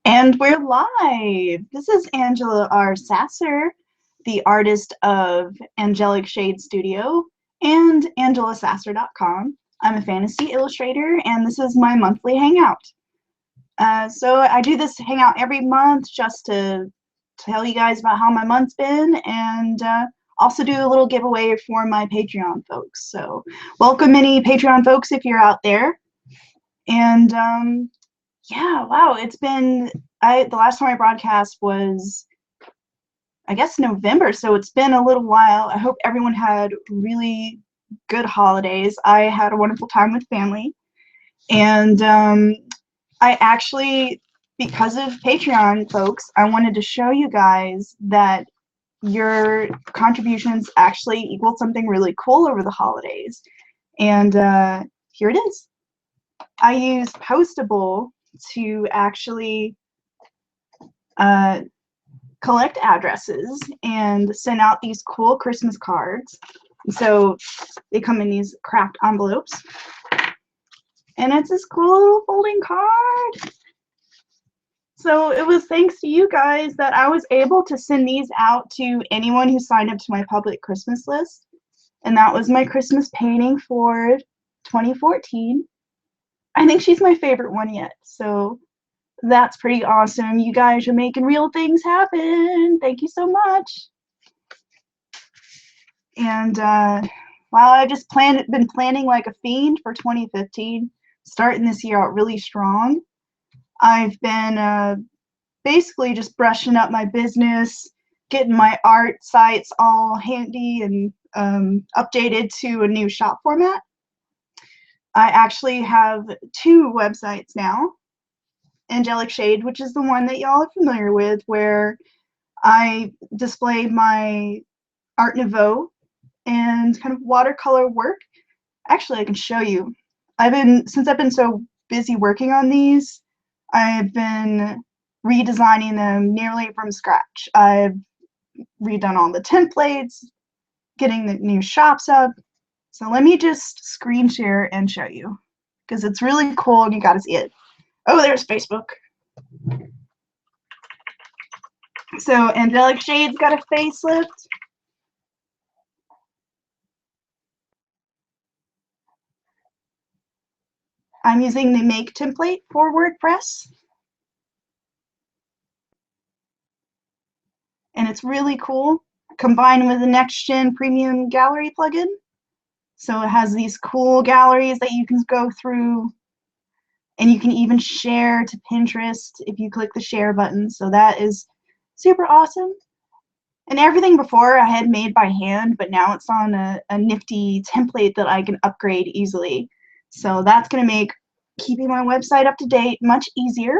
And we're live. This is Angela R. Sasser, the artist of Angelic Shade Studio and AngelaSasser.com. I'm a fantasy illustrator, and this is my monthly hangout. So I do this hangout every month just to tell you guys about how my month's been, and also do a little giveaway for my Patreon folks. So welcome any Patreon folks if you're out there. And yeah, wow, it's been the last time I broadcast was I guess November, so it's been a little while. I hope everyone had really good holidays. I had a wonderful time with family, and I actually, because of Patreon folks, I wanted to show you guys that your contributions actually equal something really cool over the holidays. And here it is. I use Postable to actually collect addresses and send out these cool Christmas cards. So they come in these craft envelopes. And it's this cool little folding card. So it was thanks to you guys that I was able to send these out to anyone who signed up to my public Christmas list. And that was my Christmas painting for 2014. I think she's my favorite one yet. So that's pretty awesome. You guys are making real things happen. Thank you so much. And wow, I just been planning like a fiend for 2015, starting this year out really strong. I've been basically just brushing up my business, getting my art sites all handy and updated to a new shop format. I actually have 2 websites now. Angelic Shade, which is the one that y'all are familiar with, where I display my Art Nouveau and kind of watercolor work. Actually, I can show you. Since I've been so busy working on these, I've been redesigning them nearly from scratch. I've redone all the templates, getting the new shops up. So let me just screen share and show you, because it's really cool and you gotta see it. Oh, there's Facebook. So Angelic Shade's got a facelift. I'm using the Make template for WordPress. And it's really cool, combined with the NextGen Premium Gallery plugin. So it has these cool galleries that you can go through, and you can even share to Pinterest if you click the share button. So that is super awesome. And everything before I had made by hand, but now it's on a nifty template that I can upgrade easily. So that's going to make keeping my website up to date much easier.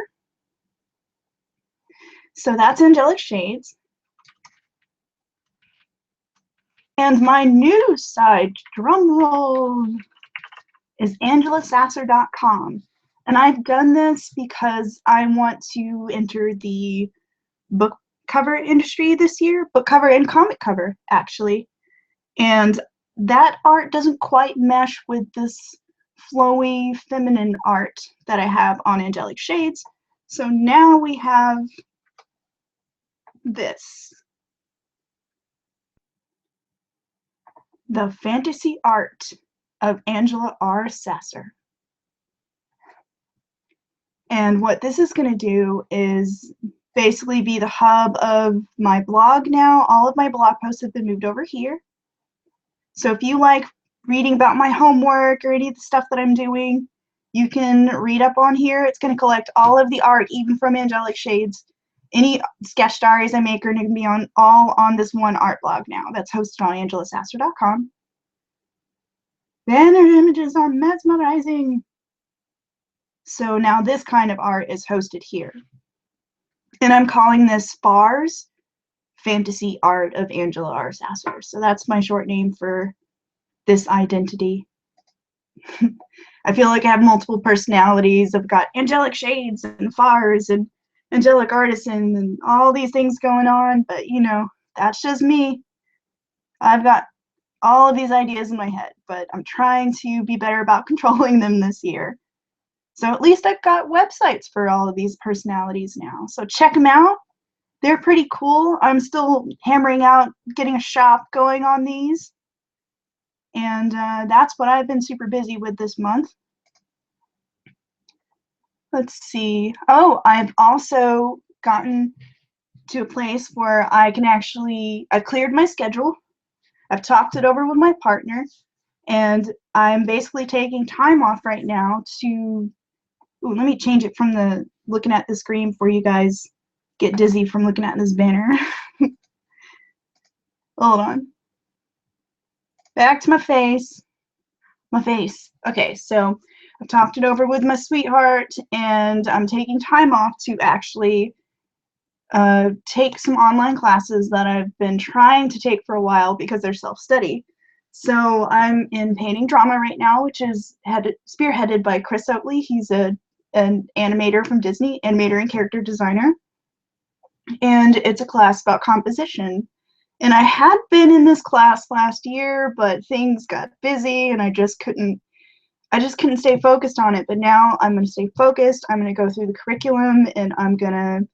So that's Angelic Shades. And my new site, drumroll, is AngelaSasser.com. And I've done this because I want to enter the book cover industry this year, book cover and comic cover, actually. And that art doesn't quite mesh with this flowy, feminine art that I have on Angelic Shades. So now we have this. The fantasy art of Angela R. Sasser. And what this is going to do is basically be the hub of my blog now. All of my blog posts have been moved over here. So if you like reading about my homework or any of the stuff that I'm doing, you can read up on here. It's going to collect all of the art, even from Angelic Shades. Any sketch diaries I make are going to be all on this one art blog now. That's hosted on AngelaSasser.com. Banner images are mesmerizing. So now this kind of art is hosted here. And I'm calling this FARS, Fantasy Art of Angela R. Sasser. So that's my short name for this identity. I feel like I have multiple personalities. I've got Angelic Shades and FARS and Angelic Artisan and all these things going on, but you know, that's just me. I've got all of these ideas in my head, but I'm trying to be better about controlling them this year. So at least I've got websites for all of these personalities now. So check them out. They're pretty cool. I'm still hammering out getting a shop going on these. And that's what I've been super busy with this month. Let's see. Oh, I've also gotten to a place where I cleared my schedule. I've talked it over with my partner, and I'm basically taking time off right now to, ooh, let me change it from the looking at the screen before you guys get dizzy from looking at this banner. Hold on. Back to my face. Okay, so I've talked it over with my sweetheart, and I'm taking time off to actually take some online classes that I've been trying to take for a while because they're self-study. So I'm in painting drama right now, which is spearheaded by Chris Oatley. He's an animator from Disney, animator and character designer. And it's a class about composition. And I had been in this class last year, but things got busy and I just couldn't stay focused on it. But now I'm going to stay focused. I'm going to go through the curriculum and I'm going to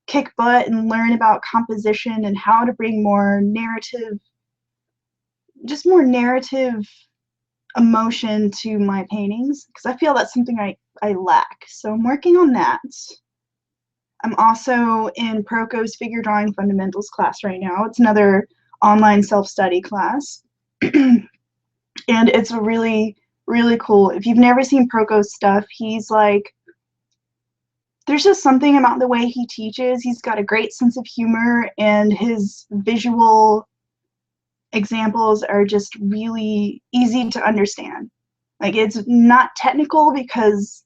kick butt and learn about composition and how to bring more narrative emotion to my paintings, because I feel that's something I lack. So I'm working on that. I'm also in Proko's Figure Drawing Fundamentals class right now. It's another online self-study class. And it's a really, really cool. If you've never seen Proko's stuff, he's like, there's just something about the way he teaches. He's got a great sense of humor, and his visual examples are just really easy to understand. Like, it's not technical because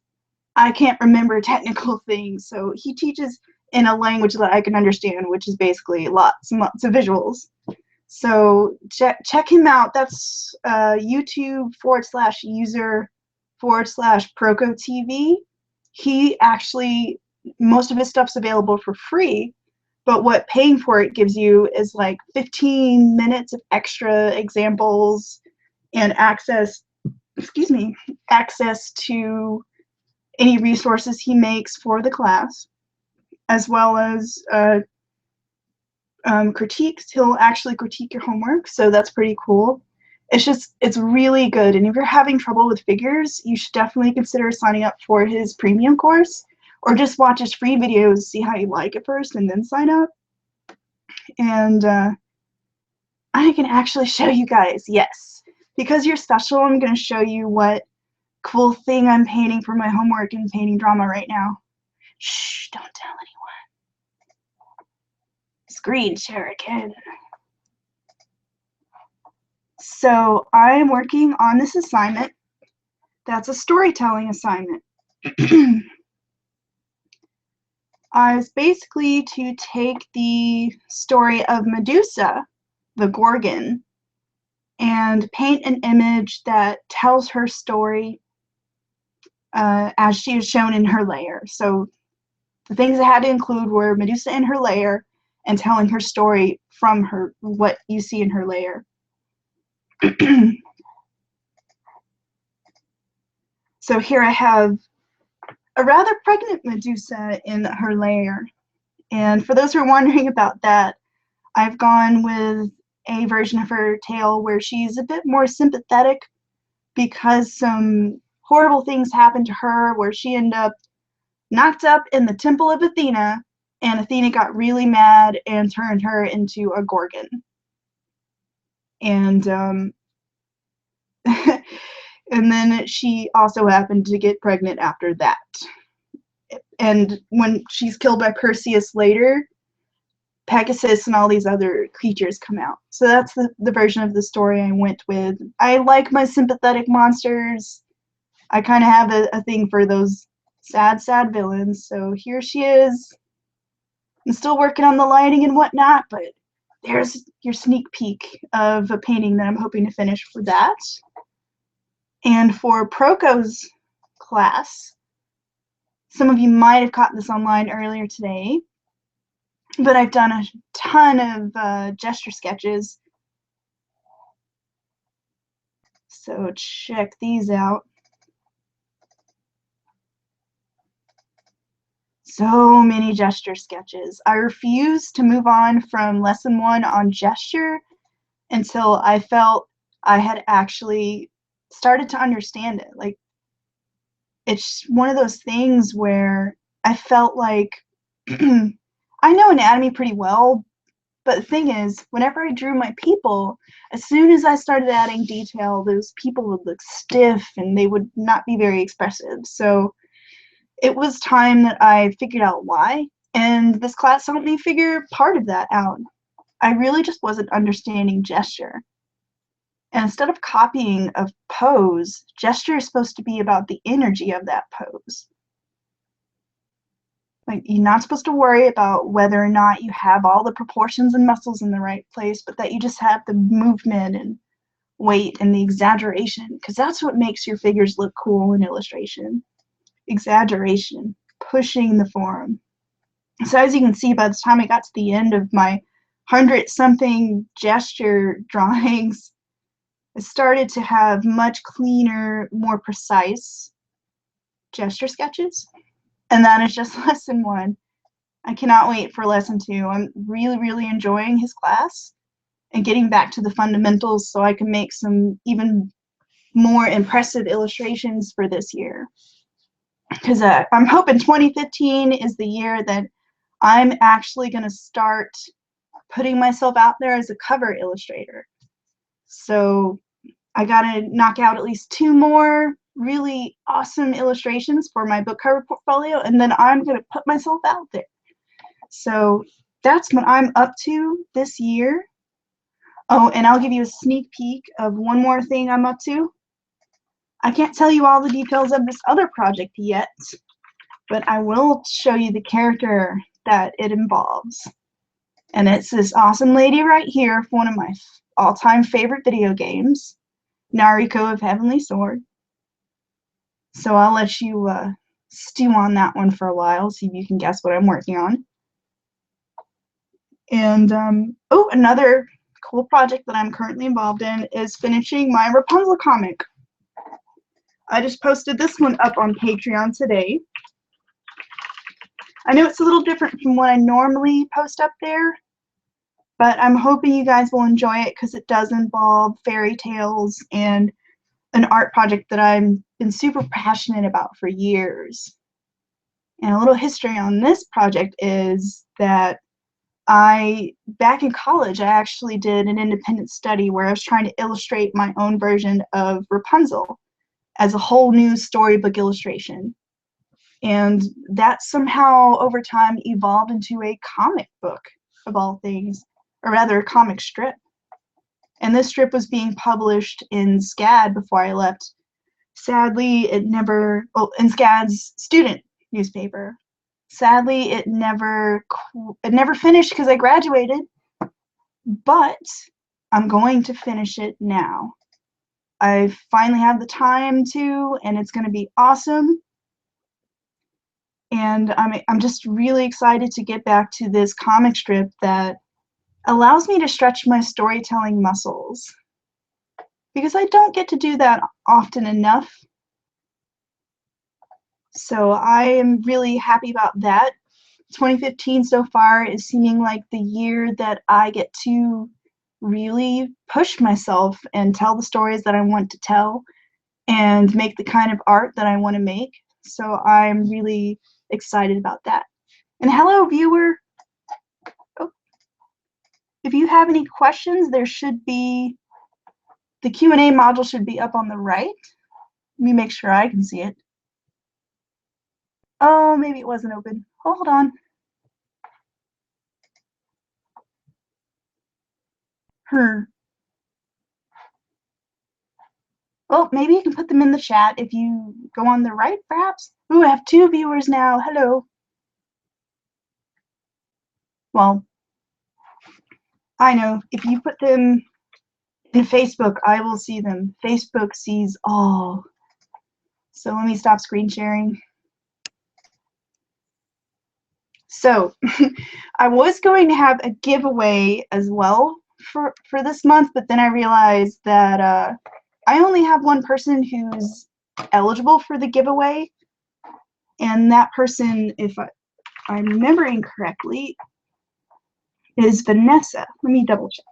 I can't remember technical things, so he teaches in a language that I can understand, which is basically lots and lots of visuals. So check him out. That's YouTube/user/ProkoTV. He actually, most of his stuff's available for free, but what paying for it gives you is like 15 minutes of extra examples and access to any resources he makes for the class, as well as critiques. He'll actually critique your homework, so that's pretty cool. It's really good, and if you're having trouble with figures, you should definitely consider signing up for his premium course, or just watch his free videos, see how you like it first, and then sign up. And I can actually show you guys, yes. Because you're special, I'm going to show you what cool thing I'm painting for my homework in painting drama right now. Shh, don't tell anyone. Screen share again. So I'm working on this assignment. That's a storytelling assignment. It's basically to take the story of Medusa, the Gorgon, and paint an image that tells her story as she is shown in her lair. So the things I had to include were Medusa in her lair and telling her story from what you see in her lair. So here I have a rather pregnant Medusa in her lair. And for those who are wondering about that, I've gone with a version of her tale where she's a bit more sympathetic because some horrible things happened to her where she ended up knocked up in the temple of Athena, and Athena got really mad and turned her into a Gorgon. And and then she also happened to get pregnant after that. And when she's killed by Perseus later, Pegasus and all these other creatures come out. So that's the version of the story I went with. I like my sympathetic monsters. I kind of have a thing for those sad villains. So here she is. I'm still working on the lighting and whatnot, but there's your sneak peek of a painting that I'm hoping to finish for that. And for Proko's class, some of you might have caught this online earlier today, but I've done a ton of gesture sketches. So check these out. so many gesture sketches. I refused to move on from lesson 1 on gesture until I felt I had actually started to understand it. Like, it's one of those things where I felt like I know anatomy pretty well, but the thing is, whenever I drew my people, as soon as I started adding detail, those people would look stiff and they would not be very expressive. So it was time that I figured out why, and this class helped me figure part of that out. I really just wasn't understanding gesture. And instead of copying a pose, gesture is supposed to be about the energy of that pose. Like, you're not supposed to worry about whether or not you have all the proportions and muscles in the right place, but that you just have the movement and weight and the exaggeration, because that's what makes your figures look cool in illustration. Exaggeration, pushing the form. So as you can see, by the time I got to the end of my 100-something gesture drawings, I started to have much cleaner, more precise gesture sketches. And that is just lesson 1. I cannot wait for lesson 2. I'm really enjoying his class and getting back to the fundamentals so I can make some even more impressive illustrations for this year. Because I'm hoping 2015 is the year that I'm actually going to start putting myself out there as a cover illustrator. So I got to knock out at least 2 more really awesome illustrations for my book cover portfolio, and then I'm going to put myself out there. So that's what I'm up to this year. Oh, and I'll give you a sneak peek of one more thing I'm up to. I can't tell you all the details of this other project yet, but I will show you the character that it involves. And it's this awesome lady right here for one of my all-time favorite video games, Nariko of Heavenly Sword. So I'll let you stew on that one for a while, see if you can guess what I'm working on. And oh, another cool project that I'm currently involved in is finishing my Rapunzel comic. I just posted this one up on Patreon today. I know it's a little different from what I normally post up there, but I'm hoping you guys will enjoy it because it does involve fairy tales and an art project that I've been super passionate about for years. And a little history on this project is that back in college, I actually did an independent study where I was trying to illustrate my own version of Rapunzel as a whole new storybook illustration. And that somehow over time evolved into a comic book of all things, or rather a comic strip. And this strip was being published in SCAD before I left. Sadly, it never, well, in SCAD's student newspaper. Sadly, it never finished because I graduated, but I'm going to finish it now. I finally have the time to, and it's going to be awesome. And I'm just really excited to get back to this comic strip that allows me to stretch my storytelling muscles, because I don't get to do that often enough. So I am really happy about that. 2015 so far is seeming like the year that I get to really push myself and tell the stories that I want to tell and make the kind of art that I want to make. So I'm really excited about that. And hello, viewer. Oh, if you have any questions, there should be, the Q&A module should be up on the right. Let me make sure I can see it. Oh, maybe it wasn't open. Hold on. Well, maybe you can put them in the chat if you go on the right, perhaps. Ooh, I have 2 viewers now. Hello. Well, I know. If you put them in Facebook, I will see them. Facebook sees all. So let me stop screen sharing. So I was going to have a giveaway as well for this month, but then I realized that I only have one person who's eligible for the giveaway, and that person, if I'm remembering correctly, is Vanessa. Let me double check.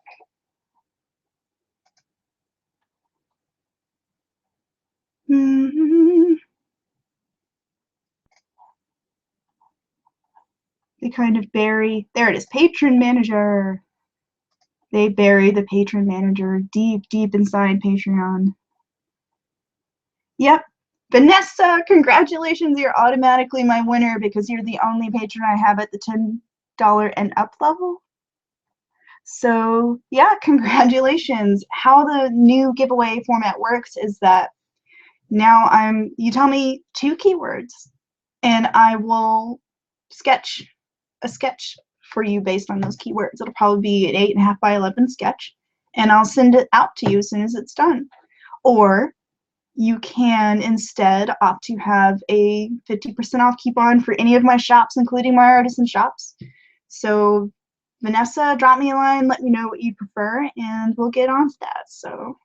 They kind of bury, there it is, patron manager. They bury the patron manager deep, deep inside Patreon. Yep. Vanessa, congratulations, you're automatically my winner because you're the only patron I have at the $10 and up level. So yeah, congratulations. How the new giveaway format works is that now you tell me 2 keywords and I will sketch a sketch for you based on those keywords. It'll probably be an 8.5 by 11 sketch and I'll send it out to you as soon as it's done. Or you can instead opt to have a 50% off coupon for any of my shops, including my artisan shops. So Vanessa, drop me a line, let me know what you prefer, and we'll get on to that. So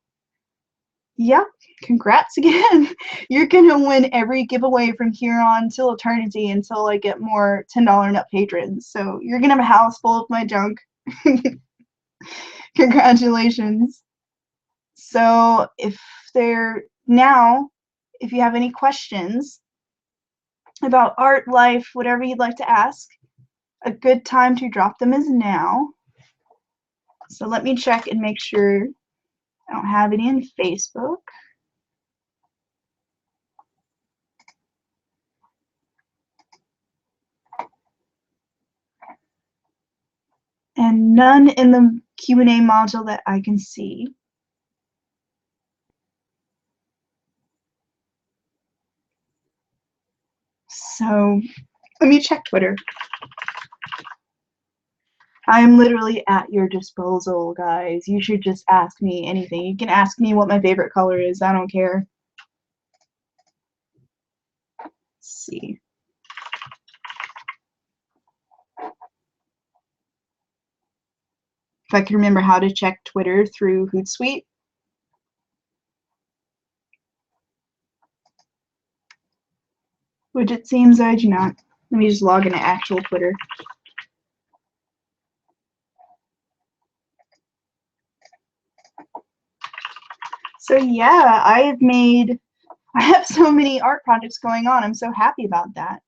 yeah, congrats again. You're gonna win every giveaway from here on till eternity until I get more $10 and up patrons. So you're gonna have a house full of my junk. Congratulations. So if you have any questions about art, life, whatever you'd like to ask, a good time to drop them is now. So let me check and make sure I don't have any in Facebook. And none in the Q&A module that I can see. So let me check Twitter. I'm literally at your disposal, guys. You should just ask me anything. You can ask me what my favorite color is. I don't care. Let's see. If I can remember how to check Twitter through Hootsuite. Which it seems I do not. Let me just log into actual Twitter. So yeah, I have so many art projects going on. I'm so happy about that.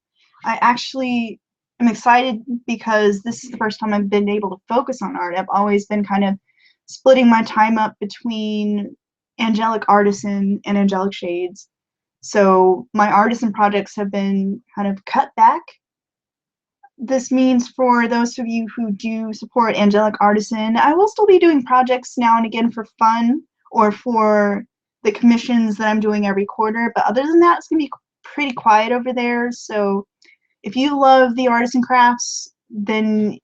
I actually am excited because this is the first time I've been able to focus on art. I've always been kind of splitting my time up between Angelic Artisan and Angelic Shades. So my artisan projects have been kind of cut back. This means for those of you who do support Angelic Artisan, I will still be doing projects now and again for fun or for the commissions that I'm doing every quarter, but other than that, it's going to be pretty quiet over there. So if you love the artisan crafts, then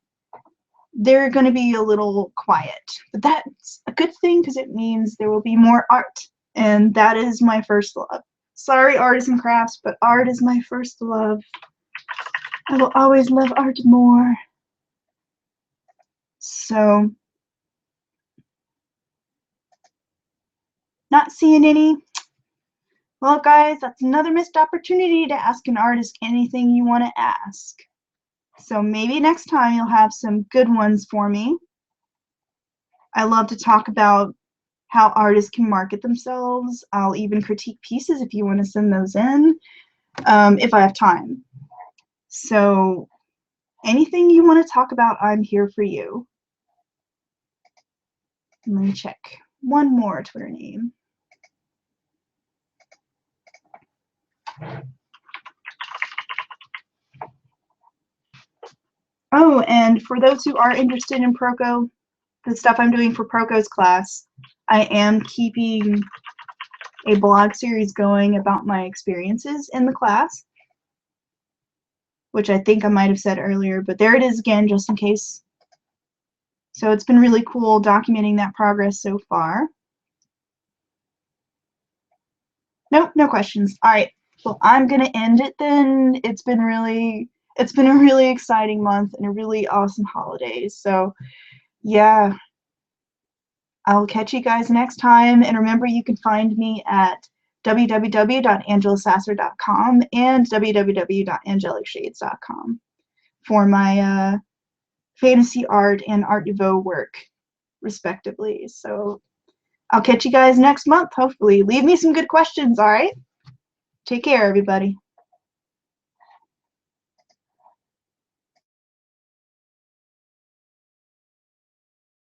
they're going to be a little quiet. But that's a good thing because it means there will be more art, and that is my first love. Sorry, artisan crafts, but art is my first love. I will always love art more. So, not seeing any. Well, guys, that's another missed opportunity to ask an artist anything you want to ask. So maybe next time you'll have some good ones for me. I love to talk about how artists can market themselves. I'll even critique pieces if you want to send those in, if I have time. So anything you want to talk about, I'm here for you. Let me check one more Twitter name. Oh, and for those who are interested in Proko, the stuff I'm doing for Proko's class, I am keeping a blog series going about my experiences in the class, which I think I might have said earlier, but there it is again, just in case. So it's been really cool documenting that progress so far. Nope, no questions. All right, well, I'm gonna end it then. It's been a really exciting month and a really awesome holiday. So yeah, I'll catch you guys next time. And remember, you can find me at www.angelasasser.com and www.angelicshades.com. for my fantasy art and Art Nouveau work, respectively. So I'll catch you guys next month, hopefully. Leave me some good questions, all right? Take care, everybody.